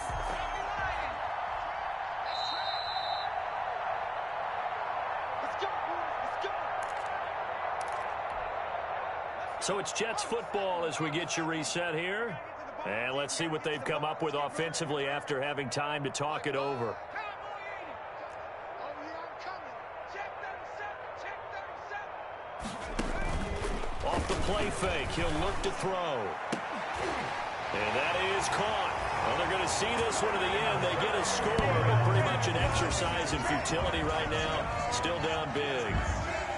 Speaker 1: So it's Jets football as we get you reset here. And let's see what they've come up with offensively after having time to talk it over. Off the play fake, he'll look to throw. And that is caught. Well, they're going to see this one to the end. They get a score, but pretty much an exercise in futility right now. Still down big.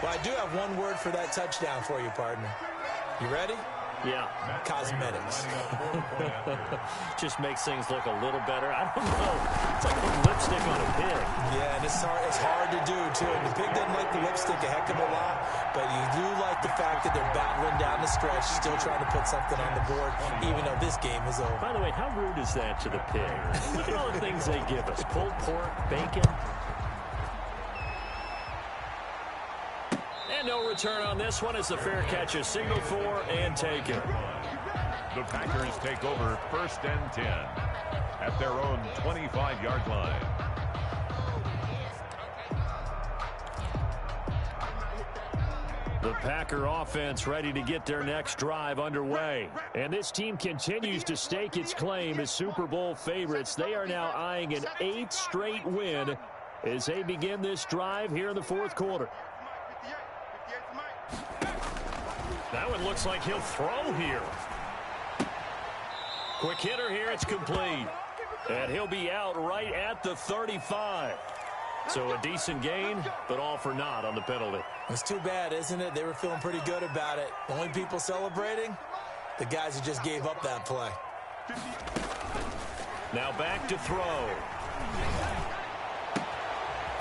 Speaker 4: Well, I do have one word for that touchdown for you, partner. You ready?
Speaker 1: Yeah.
Speaker 4: Cosmetics.
Speaker 1: Just makes things look a little better. I don't know. It's like putting lipstick on a pig.
Speaker 4: Yeah, and it's hard to do, too. And the pig doesn't like the lipstick a heck of a lot, but you do like the fact that they're battling down the stretch, still trying to put something on the board, even though this game is over.
Speaker 1: By the way, how rude is that to the pig? Look at all the things they give us. Pulled pork, bacon. And no return on this one as the fair catch is signaled for and taken.
Speaker 3: The Packers take over 1st and 10 at their own 25-yard line.
Speaker 1: The Packer offense ready to get their next drive underway. And this team continues to stake its claim as Super Bowl favorites. They are now eyeing an 8th straight win as they begin this drive here in the 4th quarter. That one looks like he'll throw here. Quick hitter here, it's complete. And he'll be out right at the 35. So a decent gain, but all for naught on the penalty.
Speaker 4: It's too bad, isn't it? They were feeling pretty good about it. The only people celebrating, the guys who just gave up that play.
Speaker 1: Now back to throw.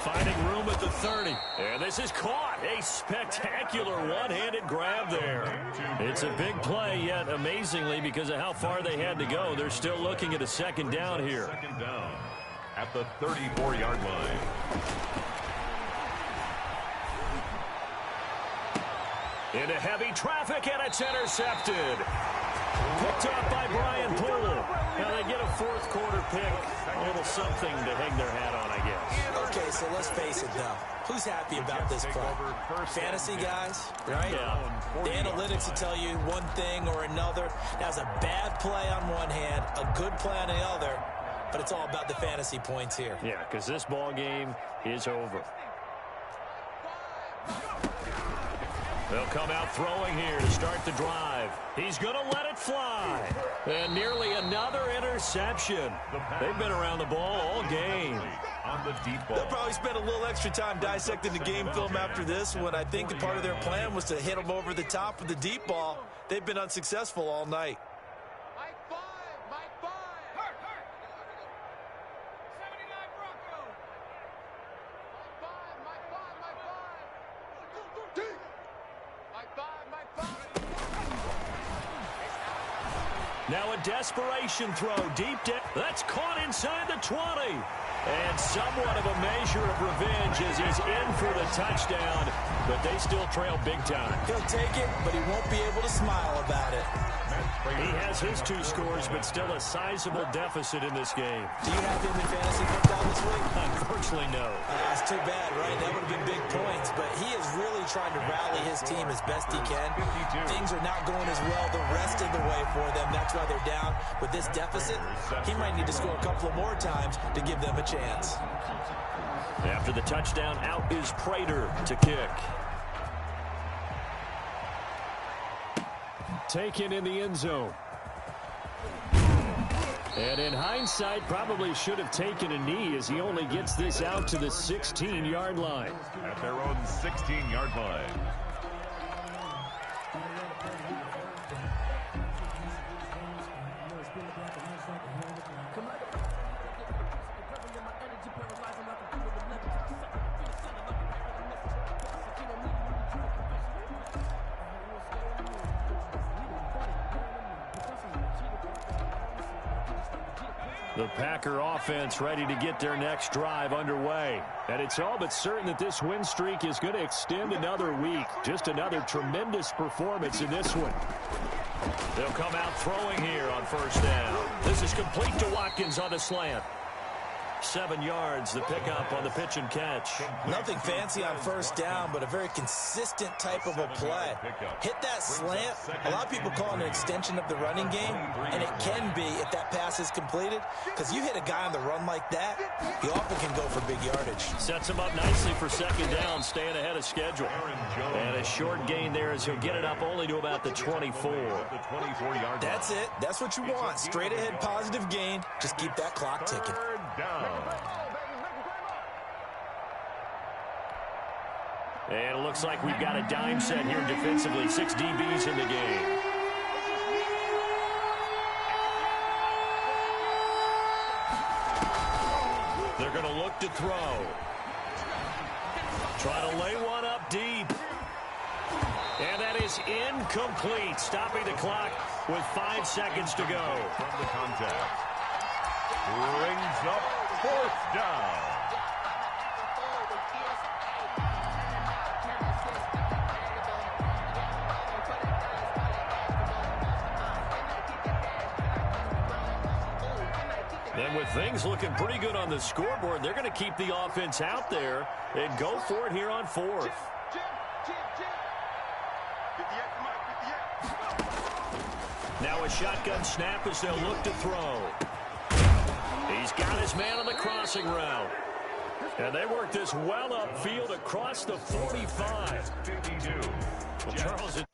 Speaker 1: Finding room at the 30. And this is caught. A spectacular one-handed grab there. It's a big play, yet amazingly, because of how far they had to go, they're still looking at a 2nd down here.
Speaker 3: 2nd down at the 34-yard line.
Speaker 1: Into heavy traffic, and it's intercepted. Picked up by Brian Poole. Now they get a 4th quarter pick. A little something to hang their hat on, I guess.
Speaker 4: Okay, so let's face it, though. Who's happy about this play? Fantasy guys, right?
Speaker 1: Yeah.
Speaker 4: The analytics will tell you one thing or another. That's a bad play on one hand, a good play on the other, but it's all about the fantasy points here.
Speaker 1: Yeah, because this ball game is over. They'll come out throwing here to start the drive. He's going to let it fly. And nearly another interception. They've been around the ball all game.
Speaker 3: On the deep ball.
Speaker 4: They'll probably spend a little extra time dissecting the game film after this one. I think the part of their plan was to hit them over the top with the deep ball. They've been unsuccessful all night.
Speaker 1: Now a desperation throw deep down. That's caught inside the 20. And somewhat of a measure of revenge as he's in for the touchdown. But they still trail big time.
Speaker 4: He'll take it, but he won't be able to smile about it.
Speaker 1: He has his 2 scores, but still a sizable deficit in this game.
Speaker 4: Do you have him in fantasy football this week?
Speaker 1: Unfortunately, no.
Speaker 4: That's too bad, right? That would have been big points. But he is really trying to rally his team as best he can. Things are not going as well the rest of the way for them. That's why they're down. With this deficit, he might need to score a couple of more times to give them a chance.
Speaker 1: After the touchdown, out is Prater to kick. Taken in the end zone. And in hindsight, probably should have taken a knee as he only gets this out to the 16-yard line.
Speaker 3: At their own 16-yard line.
Speaker 1: The Packer offense ready to get their next drive underway. And it's all but certain that this win streak is going to extend another week. Just another tremendous performance in this one. They'll come out throwing here on first down. This is complete to Watkins on the slant. 7 yards, the pickup on the pitch and catch.
Speaker 4: Nothing fancy on first down, but a very consistent type of a play. Hit that slant. A lot of people call it an extension of the running game, and it can be if that pass is completed, because you hit a guy on the run like that, he often can go for big yardage.
Speaker 1: Sets him up nicely for second down, staying ahead of schedule. And a short gain there as he'll get it up only to about the 24.
Speaker 4: That's it. That's what you want. Straight ahead positive gain. Just keep that clock ticking.
Speaker 1: And it looks like we've got a dime set here defensively. 6 DBs in the game. They're going to look to throw. Try to lay one up deep. And that is incomplete, stopping the clock with 5 seconds to go.
Speaker 3: From the contact. Brings up fourth down.
Speaker 1: And with things looking pretty good on the scoreboard, they're going to keep the offense out there and go for it here on fourth. Now a shotgun snap as they'll look to throw. He's got his man on the crossing route. And they work this well upfield across the 45.
Speaker 3: 52.
Speaker 1: Well, Charles...